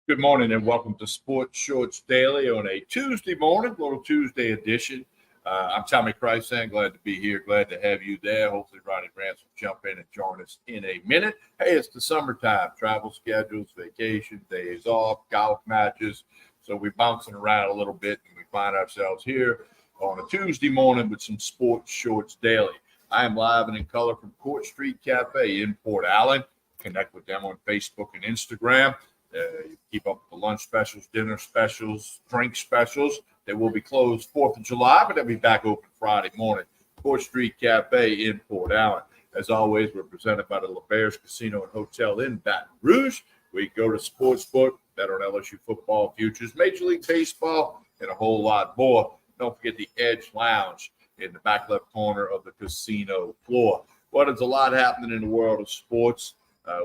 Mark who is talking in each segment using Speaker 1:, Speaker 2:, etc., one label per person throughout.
Speaker 1: Good morning and welcome to Sports Shorts Daily on a Tuesday morning, little Tuesday edition. I'm Tommy Krysan, glad to be here, glad to have you there. Hopefully Ronnie Rance will jump in and join us in a minute. Hey, it's the summertime, travel schedules, vacation, days off, golf matches. So we're bouncing around a little bit and we find ourselves here on a Tuesday morning with some Sports Shorts Daily. I am live and in color from Court Street Cafe in Port Allen. Connect with them on Facebook and Instagram. You keep up with the lunch specials, dinner specials, drink specials. They will be closed 4th of July, but they'll be back open Friday morning. 4th Street Cafe in Port Allen. As always, we're presented by the LeBears Casino and Hotel in Baton Rouge. We go to Sportsbook, bet on LSU football, futures, Major League Baseball, and a whole lot more. Don't forget the Edge Lounge in the back left corner of the casino floor. Well, there's a lot happening in the world of sports.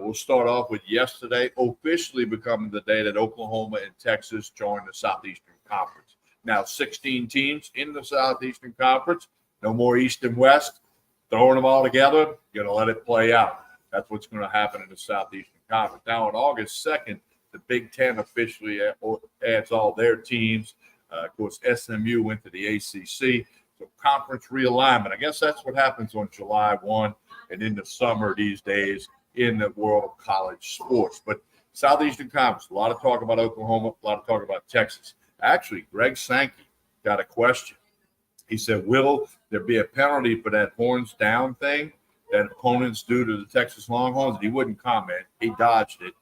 Speaker 1: We'll start off with yesterday officially becoming the day that Oklahoma and Texas joined the Southeastern Conference. Now 16 teams in the Southeastern Conference, no more East and West. Throwing them all together, you're going to let it play out. That's what's going to happen in the Southeastern Conference. Now on August 2nd, the Big Ten officially adds all their teams. Of course, SMU went to the ACC. So conference realignment. I guess that's what happens on July 1 and in the summer these days in the world of college sports. But Southeastern Conference, a lot of talk about Oklahoma, a lot of talk about Texas. Actually, Greg Sankey got a question. He said, will there be a penalty for that horns down thing that opponents do to the Texas Longhorns? And he wouldn't comment. He dodged it.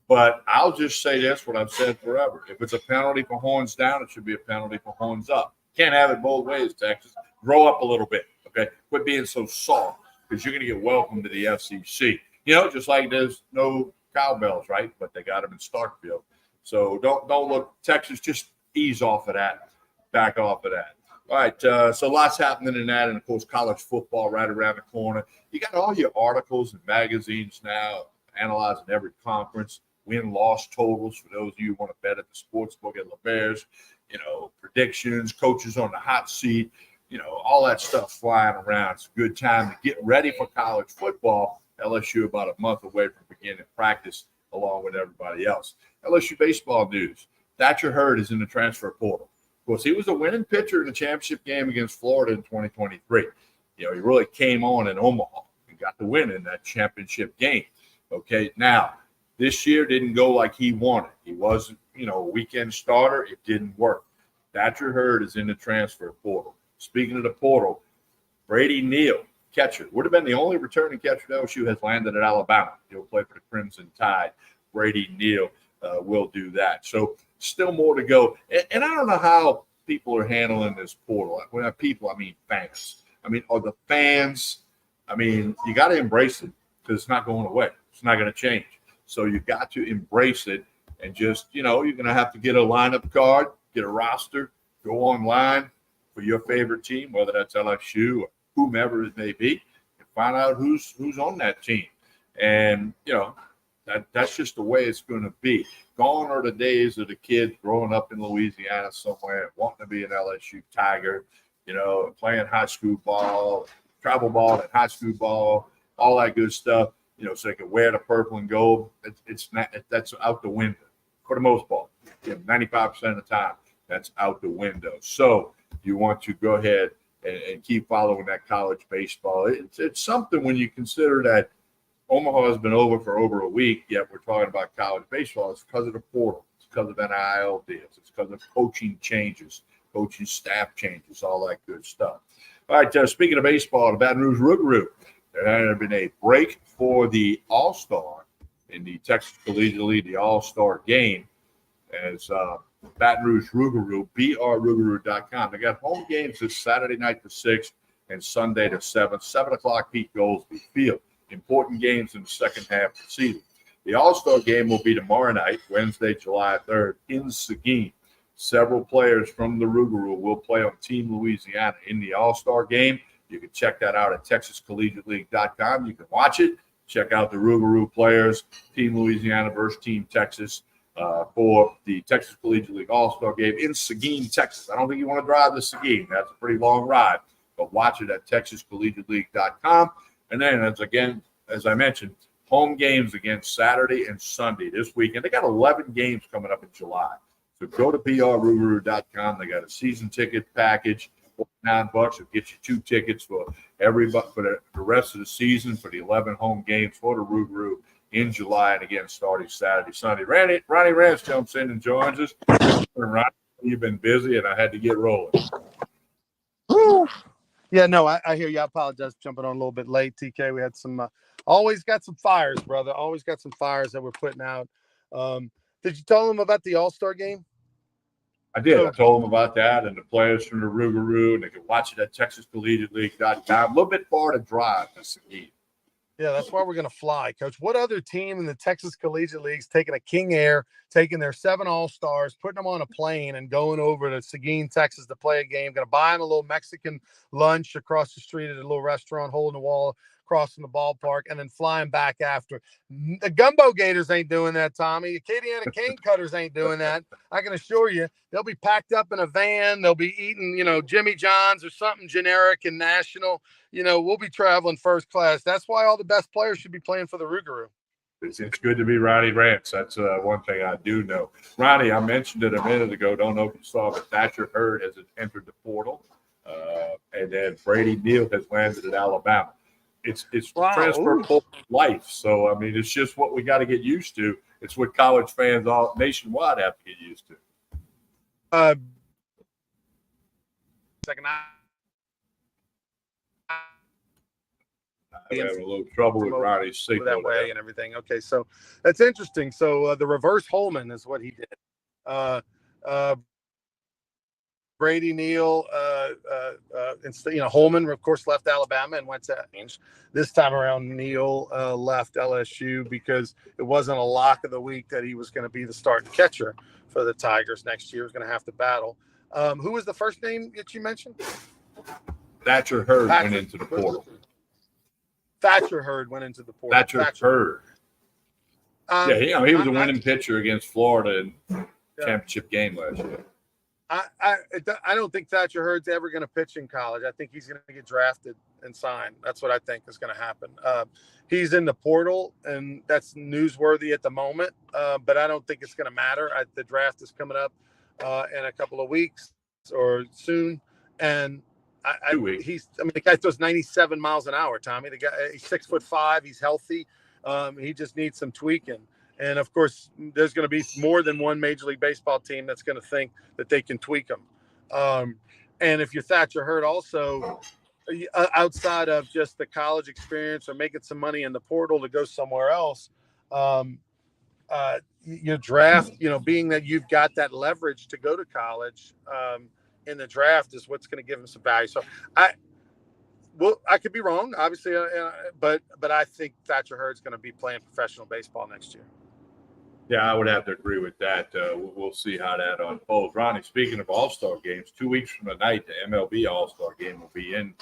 Speaker 1: But I'll just say this, what I've said forever. If it's a penalty for horns down, it should be a penalty for horns up. Can't have it both ways, Texas. Grow up a little bit, okay? Quit being so soft because you're going to get welcomed to the SEC. You know, just like there's no cowbells, right? But they got them in Starkville. So don't look, Texas, just ease off of that, back off of that. All right, so lots happening in that. And, of course, college football right around the corner. You got all your articles and magazines now analyzing every conference, win-loss totals for those of you who want to bet at the sportsbook at LeBears, you know, predictions, coaches on the hot seat, you know, all that stuff flying around. It's a good time to get ready for college football. LSU about a month away from beginning practice along with everybody else. LSU baseball news. Thatcher Hurd is in the transfer portal. Of course, he was a winning pitcher in the championship game against Florida in 2023. You know, he really came on in Omaha and got the win in that championship game. Okay, now, this year didn't go like he wanted. He wasn't, you know, a weekend starter. It didn't work. Thatcher Hurd is in the transfer portal. Speaking of the portal, Brady Neal, catcher, would have been the only returning catcher that LSU has landed at Alabama. He'll play for the Crimson Tide. Brady Neal will do that. So still more to go. And I don't know how people are handling this portal. When I people, I mean fans. I mean, are the fans, I mean, you got to embrace it because it's not going away. It's not going to change. So you got to embrace it and just, you know, you're going to have to get a lineup card, get a roster, go online for your favorite team, whether that's LSU or whomever it may be, and find out who's on that team. And, you know, that's just the way it's going to be. Gone are the days of the kids growing up in Louisiana somewhere, wanting to be an LSU Tiger, you know, playing high school ball, travel ball and high school ball, all that good stuff, you know, so they can wear the purple and gold. That's out the window for the most part. 95% of the time, that's out the window. So you want to go ahead and keep following that college baseball. It's something when you consider that Omaha has been over for over a week, yet we're talking about college baseball. It's because of the portal. It's because of NIL deals. It's because of coaching changes, coaching staff changes, all that good stuff. All right, speaking of baseball, the Baton Rouge Rougarou, there had been a break for the All-Star in the Texas Collegiate League, the All-Star game, as Baton Rouge Rougarou, brrougarou.com. They got home games this Saturday night the 6th and Sunday the 7th, 7 o'clock Pete Goldsby Field. Important games in the second half of the season. The All-Star game will be tomorrow night, Wednesday, July 3rd, in Seguin. Several players from the Rougarou will play on Team Louisiana in the All-Star game. You can check that out at TexasCollegiateLeague.com. You can watch it. Check out the Rougarou players, Team Louisiana versus Team Texas. For the Texas Collegiate League All-Star Game in Seguin, Texas. I don't think you want to drive to Seguin. That's a pretty long ride. But watch it at TexasCollegiateLeague.com. And then, as I mentioned, home games again Saturday and Sunday this weekend. They got 11 games coming up in July. So go to prrougaroo.com. They got a season ticket package, $49. It'll get you 2 tickets for the rest of the season for the 11 home games for the Rougarou in July, and again starting Saturday, Sunday. Ronnie Rance jumps in and joins us. Ronnie, you've been busy, and I had to get rolling.
Speaker 2: Woo. Yeah, no, I hear you. I apologize for jumping on a little bit late, TK. We had some always got some fires, brother. Always got some fires that we're putting out. Did you tell them about the All-Star game?
Speaker 1: I did. I told them about that and the players from the Rougarou, and they can watch it at TexasCollegiateLeague.com. A little bit far to drive to Seguin.
Speaker 2: Yeah, that's why we're going to fly, Coach. What other team in the Texas Collegiate League's taking a King Air, taking their 7 All-Stars, putting them on a plane and going over to Seguin, Texas to play a game, going to buy them a little Mexican lunch across the street at a little restaurant, hole in the wall, crossing the ballpark, and then flying back after? The Gumbo Gators ain't doing that, Tommy. The Acadiana Cane Cutters ain't doing that. I can assure you, they'll be packed up in a van. They'll be eating, Jimmy John's or something generic and national. We'll be traveling first class. That's why all the best players should be playing for the Rougarou.
Speaker 1: It's good to be Ronnie Rance. That's one thing I do know. Ronnie, I mentioned it a minute ago. Don't know if you saw, but Thatcher Hurd has entered the portal. And then Brady Neal has landed at Alabama. It's
Speaker 2: Wow.
Speaker 1: transfer portal life. So, I mean, it's just what we got to get used to. It's what college fans all nationwide have to get used to.
Speaker 2: Second
Speaker 1: I'm having a little trouble with Ronnie's signal
Speaker 2: that way and everything. Okay, so that's interesting. So the reverse Holman is what he did. Brady Neal, Holman, of course, left Alabama and went to Ainge. This time around, Neal left LSU because it wasn't a lock of the week that he was going to be the starting catcher for the Tigers next year. He was going to have to battle. Who was the first name that you mentioned?
Speaker 1: Thatcher Hurd went into the portal.
Speaker 2: Thatcher Hurd went into the portal.
Speaker 1: Thatcher Hurd. He was a winning pitcher against Florida in championship game last year.
Speaker 2: I don't think Thatcher Hurd's ever going to pitch in college. I think he's going to get drafted and signed. That's what I think is going to happen. He's in the portal, and that's newsworthy at the moment. But I don't think it's going to matter. The draft is coming up in a couple of weeks or soon, and
Speaker 1: 2 weeks.
Speaker 2: The guy throws 97 miles an hour, Tommy. The guy, he's 6'5". He's healthy. He just needs some tweaking. And of course, there's going to be more than one Major League Baseball team that's going to think that they can tweak him. And if you're Thatcher Hurd, also outside of just the college experience or making some money in the portal to go somewhere else, your draft, being that you've got that leverage to go to college in the draft is what's going to give him some value. So I could be wrong, obviously, but I think Thatcher Hurd's going to be playing professional baseball next year.
Speaker 1: Yeah, I would have to agree with that. We'll see how that unfolds. Ronnie, speaking of All-Star games, 2 weeks from tonight, the MLB All-Star game will be in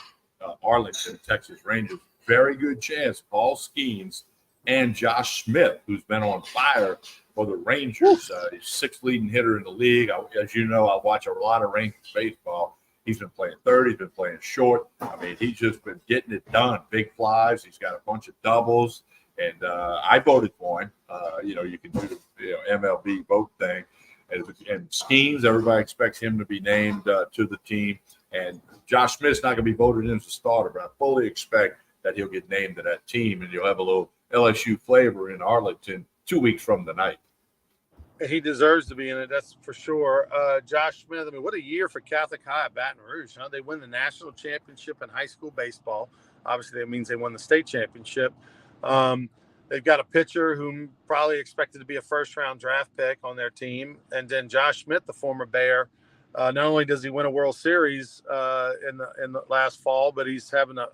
Speaker 1: Arlington, Texas Rangers. Very good chance Paul Skeens and Josh Smith, who's been on fire for the Rangers. He's 6th leading hitter in the league. As you know, I watch a lot of Rangers baseball. He's been playing third. He's been playing short. I mean, he's just been getting it done. Big flies. He's got a bunch of doubles. And I voted for him. You can do the MLB vote thing. And Schemes, everybody expects him to be named to the team. And Josh Smith's not going to be voted in as a starter, but I fully expect that he'll get named to that team, and you'll have a little LSU flavor in Arlington 2 weeks from tonight.
Speaker 2: He deserves to be in it, that's for sure. Josh Smith, I mean, what a year for Catholic High at Baton Rouge. Huh? They win the national championship in high school baseball. Obviously, that means they won the state championship. They've got a pitcher who probably expected to be a first-round draft pick on their team. And then Josh Smith, the former Bear, not only does he win a World Series in the last fall, but he's having a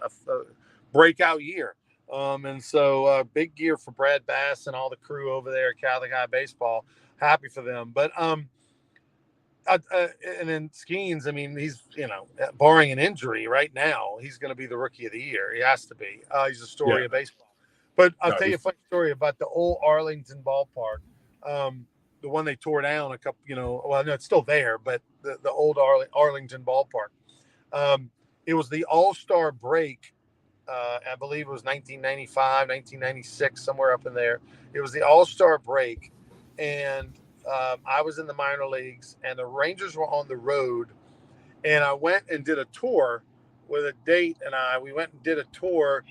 Speaker 2: breakout year. And so big year for Brad Bass and all the crew over there at Catholic High Baseball. Happy for them. But and then Skeens, I mean, he's, barring an injury right now, he's going to be the rookie of the year. He has to be. He's a story of baseball. But I'll tell you a funny story about the old Arlington ballpark. The one they tore down a couple, no, it's still there, but the old Arlington ballpark. It was the All-Star break I believe it was 1995, 1996, somewhere up in there. It was the All-Star break, and I was in the minor leagues, and the Rangers were on the road, and I went and did a tour with a date, and we went and did a tour.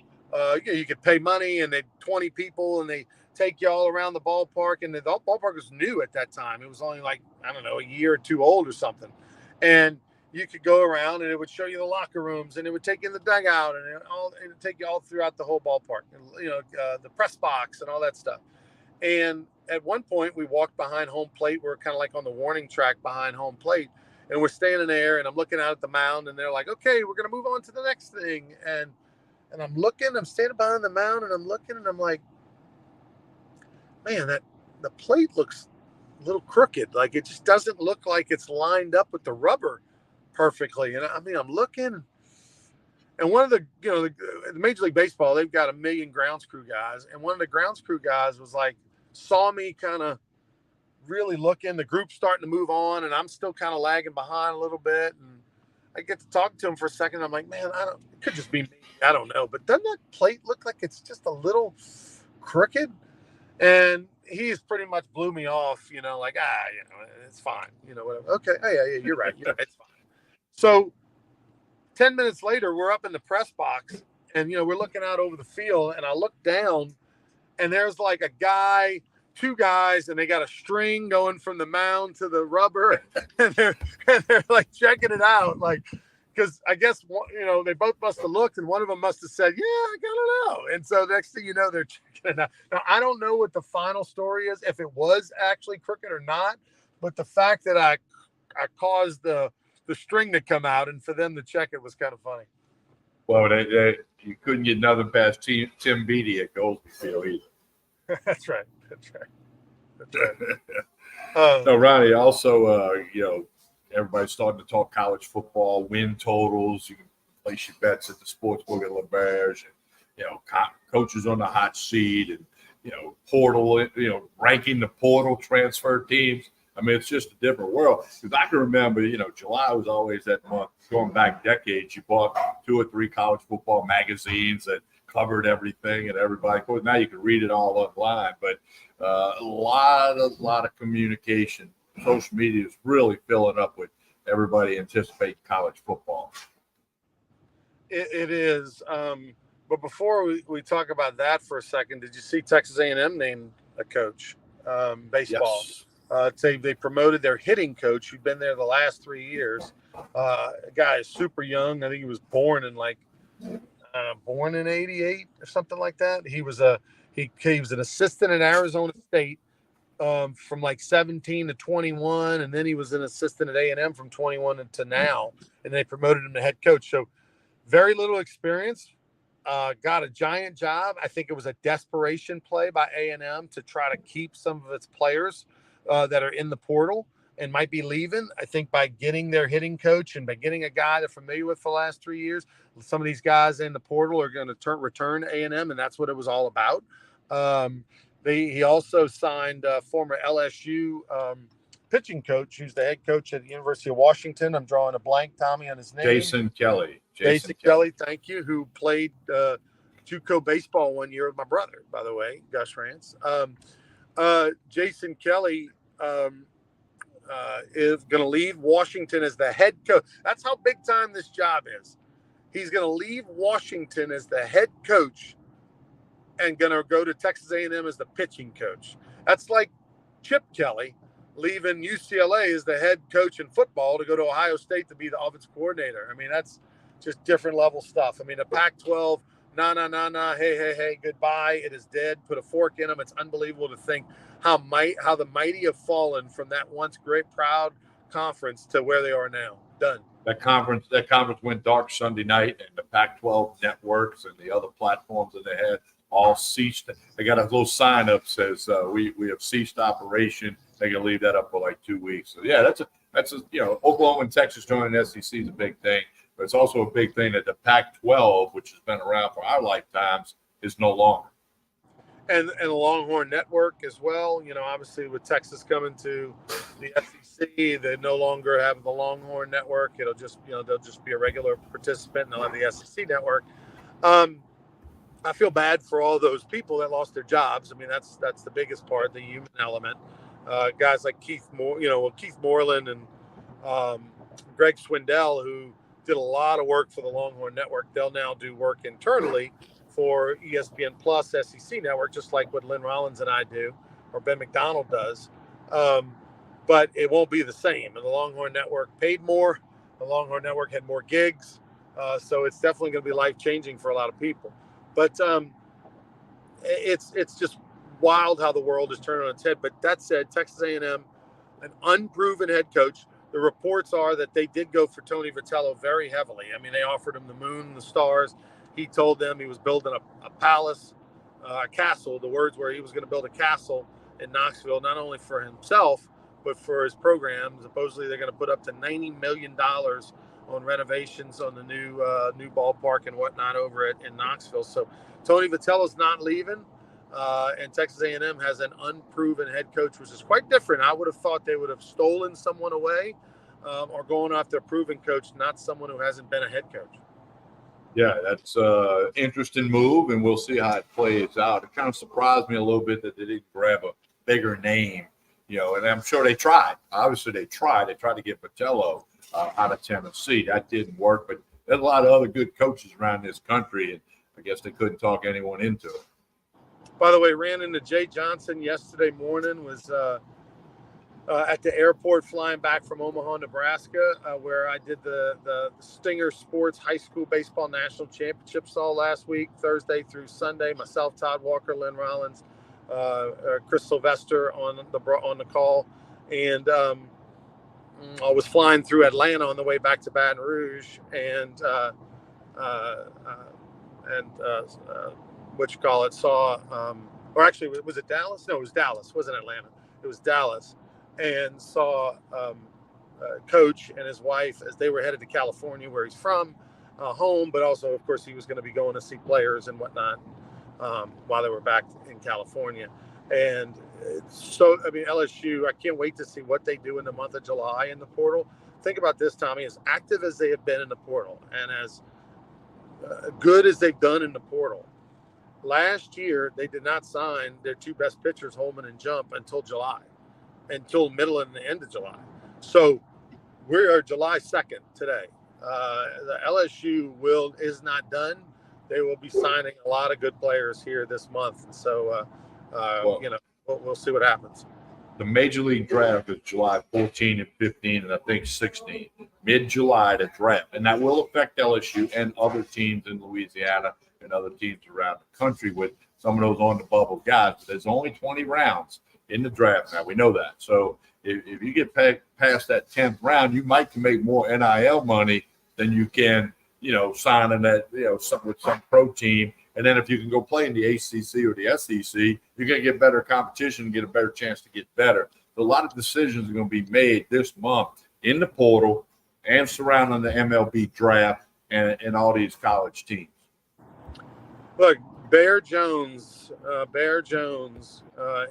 Speaker 2: You could pay money, and they 20 people, and they take you all around the ballpark, and the ballpark was new at that time. It was only like, I don't know, a year or two old or something, and you could go around, and it would show you the locker rooms, and it would take you in the dugout, and it would take you all throughout the whole ballpark, and, the press box and all that stuff. And at one point, we walked behind home plate. We're kind of like on the warning track behind home plate, and we're standing there, and I'm looking out at the mound, and they're like, "Okay, we're gonna move on to the next thing." And I'm standing behind the mound, and I'm looking, and I'm like, "Man, that the plate looks a little crooked. Like it just doesn't look like it's lined up with the rubber perfectly." And I mean, I'm looking, and one of the Major League Baseball, they've got a million grounds crew guys, and one of the grounds crew guys was like, saw me kind of really looking. The group's starting to move on, and I'm still kind of lagging behind a little bit. And I get to talk to him for a second. I'm like, man, it could just be me. I don't know. But doesn't that plate look like it's just a little crooked? And he's pretty much blew me off, like, it's fine, whatever. Okay. Oh, yeah, you're right. It's fine. So 10 minutes later, we're up in the press box, and, we're looking out over the field, and I look down, and there's like two guys, and they got a string going from the mound to the rubber, and they're like checking it out, like, because I guess they both must have looked, and one of them must have said, "Yeah, I gotta know." And so next thing you know, they're checking it out. Now I don't know what the final story is, if it was actually crooked or not, but the fact that I caused the string to come out and for them to check it was kind of funny.
Speaker 1: Well, you couldn't get nothing past Tim Beattie at Goldsby Field either.
Speaker 2: That's right.
Speaker 1: No, Ronnie, also, everybody's starting to talk college football, win totals. You can place your bets at the sportsbook at LeBear's, and, coaches on the hot seat, and, portal, ranking the portal transfer teams. I mean, it's just a different world. Because I can remember, July was always that month. Going back decades, you bought 2 or 3 college football magazines that covered everything and everybody. Of course, now you can read it all online, but a lot of communication. Social media is really filling up with everybody anticipating college football.
Speaker 2: It is. But before we talk about that for a second, did you see Texas A&M named a coach, baseball?
Speaker 1: Yes.
Speaker 2: They promoted their hitting coach, who'd been there the last 3 years. A guy is super young. I think he was born in born in '88 or something like that. He was an assistant at Arizona State from like 17 to 21, and then he was an assistant at A&M from 21 to now, and they promoted him to head coach. So very little experience. Got a giant job. I think it was a desperation play by A&M to try to keep some of its players that are in the portal and might be leaving. I think by getting their hitting coach and by getting a guy they're familiar with for the last 3 years, some of these guys in the portal are going to return to A&M, and that's what it was all about. He also signed former LSU pitching coach, who's the head coach at the University of Washington. I'm drawing a blank, Tommy, on his name.
Speaker 1: Jason Kelly.
Speaker 2: Jason Kelly, thank you, who played JUCO baseball 1 year with my brother, by the way, Gus Rance. Jason Kelly is going to leave Washington as the head coach. That's how big time this job is. He's going to leave Washington as the head coach and going to go to Texas A&M as the pitching coach. That's like Chip Kelly leaving UCLA as the head coach in football to go to Ohio State to be the offensive coordinator. I mean, that's just different level stuff. I mean, the Pac-12, hey, goodbye. It is dead. Put a fork in them. It's unbelievable to think how the mighty have fallen from that once great, proud conference to where they are now. Done.
Speaker 1: That conference went dark Sunday night, and the Pac-12 networks and the other platforms that they had all ceased. They got a little sign up says we have ceased operation. They can leave that up for like 2 weeks. So yeah, that's Oklahoma and Texas joining the SEC is a big thing, but it's also a big thing that the Pac-12, which has been around for our lifetimes, is no longer.
Speaker 2: And the Longhorn Network as well. Obviously with Texas coming to the SEC, they no longer have the Longhorn Network. It'll just they'll just be a regular participant, and they'll have the SEC Network. I feel bad for all those people that lost their jobs. I mean, that's the biggest part, the human element. Guys like Keith Moreland and Greg Swindell, who did a lot of work for the Longhorn Network. They'll now do work internally for ESPN Plus, SEC Network, just like what Lynn Rollins and I do, or Ben McDonald does. But it won't be the same. And the Longhorn Network paid more. The Longhorn Network had more gigs. So it's definitely going to be life-changing for a lot of people. But it's just wild how the world is turning on its head. But that said, Texas A&M, an unproven head coach. The reports are that they did go for Tony Vitello very heavily. I mean, they offered him the moon, the stars. He told them he was building a palace, a castle. The words were he was going to build a castle in Knoxville, not only for himself, but for his program. Supposedly, they're going to put up to $90 million on renovations on the new ballpark and whatnot over in Knoxville. So Tony Vitello's not leaving. And Texas A&M has an unproven head coach, which is quite different. I would have thought they would have stolen someone away or going after a proven coach, not someone who hasn't been a head coach.
Speaker 1: Yeah, that's an interesting move, and we'll see how it plays out. It kind of surprised me a little bit that they didn't grab a bigger name, and I'm sure they tried. Obviously, they tried. They tried to get Vitello out of Tennessee. That didn't work, but there's a lot of other good coaches around this country, and I guess they couldn't talk anyone into it.
Speaker 2: By the way, ran into Jay Johnson yesterday morning, was at the airport flying back from Omaha, Nebraska, where I did the Stinger Sports High School Baseball National Championships all last week, Thursday through Sunday. Myself, Todd Walker, Lynn Rollins, Chris Sylvester on the call. And I was flying through Atlanta on the way back to Baton Rouge, and or actually, was it Dallas? No, it was Dallas. It wasn't Atlanta. It was Dallas. And saw Coach and his wife as they were headed to California, where he's from, home. But also, of course, he was going to be going to see players and whatnot while they were back in California. And so, I mean, LSU, I can't wait to see what they do in the month of July in the portal. Think about this, Tommy, as active as they have been in the portal and as good as they've done in the portal. Last year, they did not sign their two best pitchers, Holman and Jump, until middle and the end of July. So we are July 2nd today. The LSU is not done. They will be signing a lot of good players here this month. And so, we'll see what happens.
Speaker 1: The Major League Draft is July 14 and 15, and I think 16, mid-July to draft. And that will affect LSU and other teams in Louisiana and other teams around the country with some of those on-the-bubble guys. But there's only 20 rounds in the draft now. We know that. So if you get past that 10th round, you might can make more NIL money than you can, signing that, with some pro team. And then if you can go play in the ACC or the SEC, you're going to get better competition and get a better chance to get better. So a lot of decisions are going to be made this month in the portal and surrounding the MLB draft and all these college teams.
Speaker 2: Look, Bear Jones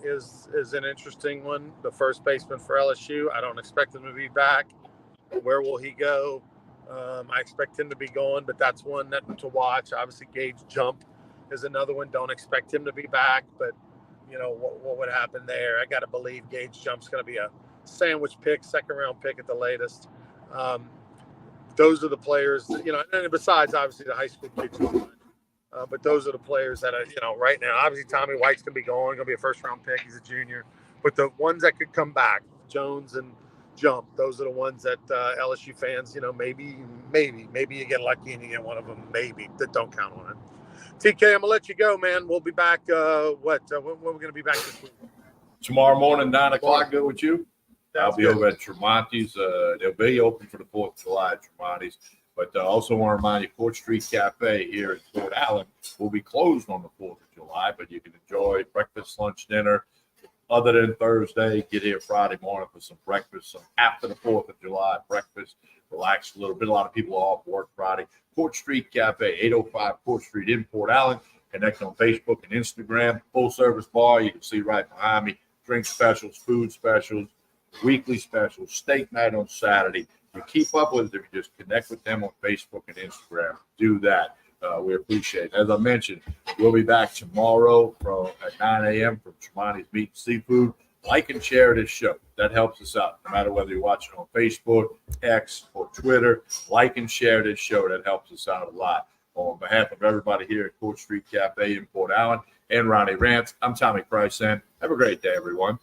Speaker 2: is an interesting one, the first baseman for LSU. I don't expect him to be back. Where will he go? I expect him to be going, but that's one to watch. Obviously, Gage Jump is another one. Don't expect him to be back, but what would happen there? I got to believe Gage Jump's going to be a sandwich pick, second-round pick at the latest. Those are the players, and besides, obviously, the high school kids. But those are the players that are, right now. Obviously, Tommy White's going to be going to be a first-round pick. He's a junior. But the ones that could come back, Jones and Jump, those are the ones that LSU fans, maybe you get lucky and you get one of them, maybe, that don't count on it. TK, I'm going to let you go, man. We'll be back, when we're going to be back this week?
Speaker 1: Tomorrow morning, 9 o'clock, good with you?
Speaker 2: Sounds
Speaker 1: I'll be
Speaker 2: good.
Speaker 1: over at Tremonti's. They'll be open for the 4th of July at Tremonti's. But also want to remind you, Court Street Cafe here in Fort Allen will be closed on the 4th of July, but you can enjoy breakfast, lunch, dinner. Other than Thursday, get here Friday morning for some breakfast. So after the 4th of July, breakfast, relax a little bit. A lot of people are off work Friday. Court Street Cafe, 805 Court Street in Port Allen. Connect on Facebook and Instagram. Full service bar. You can see right behind me. Drink specials, food specials, weekly specials, steak night on Saturday. You keep up with it if you just connect with them on Facebook and Instagram. Do that. We appreciate it. As I mentioned, we'll be back tomorrow at 9 a.m. from Tremonti's Meat and Seafood. Like and share this show. That helps us out. No matter whether you're watching on Facebook, X, or Twitter, like and share this show. That helps us out a lot. On behalf of everybody here at Court Street Cafe in Port Allen and Ronnie Rants, I'm Tommy Price. Have a great day, everyone.